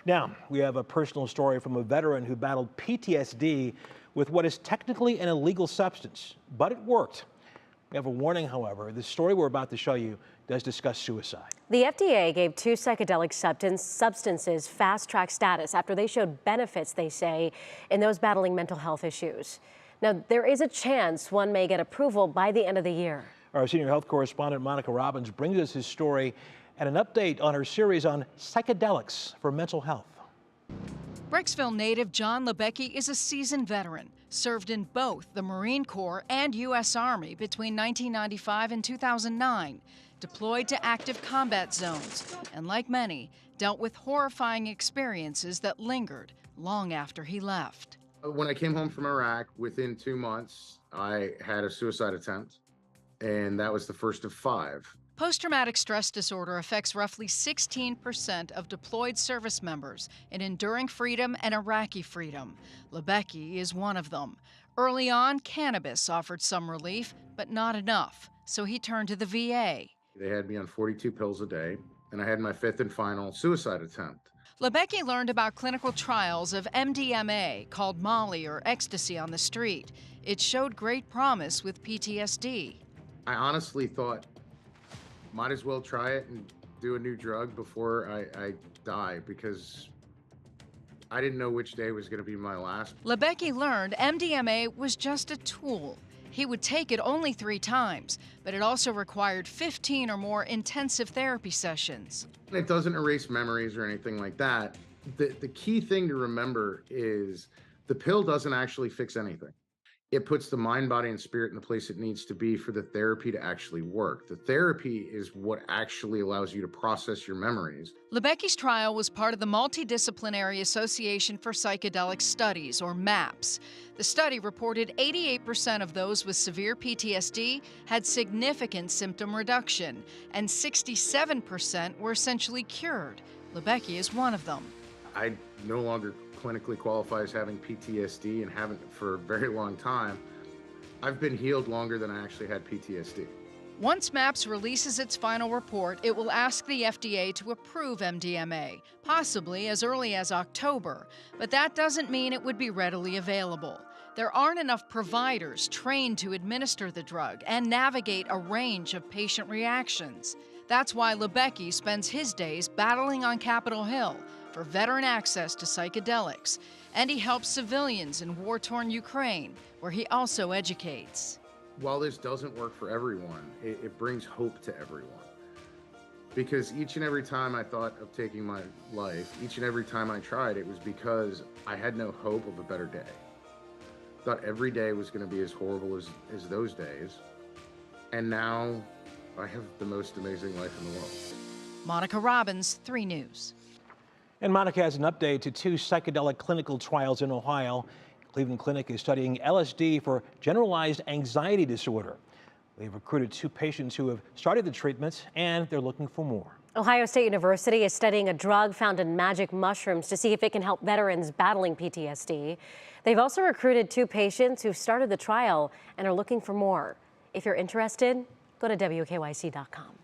Now, we have a personal story from a veteran who battled PTSD with what is technically an illegal substance, but it worked. We have a warning, however. The story we're about to show you does discuss suicide. The FDA gave 2 psychedelic substances fast-track status after they showed benefits, they say, in those battling mental health issues. Now, there is a chance one may get approval by the end of the year. Our senior health correspondent, Monica Robbins, brings us his story and an update on her series on psychedelics for mental health. Brecksville native John Lubecky is a seasoned veteran, served in both the Marine Corps and U.S. Army between 1995 and 2009, deployed to active combat zones, and like many, dealt with horrifying experiences that lingered long after he left. When I came home from Iraq, within 2 months, I had a suicide attempt, and that was the first of 5. Post-traumatic stress disorder affects roughly 16% of deployed service members in Enduring Freedom and Iraqi Freedom. Lubecky is one of them. Early on, cannabis offered some relief, but not enough, so he turned to the VA. They had me on 42 pills a day, and I had my 5th and final suicide attempt. Lubecky learned about clinical trials of MDMA, called Molly or ecstasy on the street. It showed great promise with PTSD. I honestly thought, might as well try it and do a new drug before I die, because I didn't know which day was going to be my last. Lubecky learned MDMA was just a tool. He would take it only 3 times, but it also required 15 or more intensive therapy sessions. It doesn't erase memories or anything like that. The key thing to remember is the pill doesn't actually fix anything. It puts the mind, body, and spirit in the place it needs to be for the therapy to actually work. The therapy is what actually allows you to process your memories. Lubecky's trial was part of the Multidisciplinary Association for Psychedelic Studies, or MAPS. The study reported 88% of those with severe PTSD had significant symptom reduction, and 67% were essentially cured. Lubecky is one of them. I no longer clinically qualify as having PTSD and haven't for a very long time. I've been healed longer than I actually had PTSD. Once MAPS releases its final report, it will ask the FDA to approve MDMA, possibly as early as October, but that doesn't mean it would be readily available. There aren't enough providers trained to administer the drug and navigate a range of patient reactions. That's why Lubecky spends his days battling on Capitol Hill for veteran access to psychedelics, and he helps civilians in war-torn Ukraine, where he also educates. While this doesn't work for everyone, it brings hope to everyone. Because each and every time I thought of taking my life, each and every time I tried, it was because I had no hope of a better day. I thought every day was going to be as horrible as those days, and now I have the most amazing life in the world. Monica Robbins, 3 News. And Monica has an update to 2 psychedelic clinical trials in Ohio. Cleveland Clinic is studying LSD for generalized anxiety disorder. They've recruited 2 patients who have started the treatment, and they're looking for more. Ohio State University is studying a drug found in magic mushrooms to see if it can help veterans battling PTSD. They've also recruited 2 patients who've started the trial and are looking for more. If you're interested, go to WKYC.com.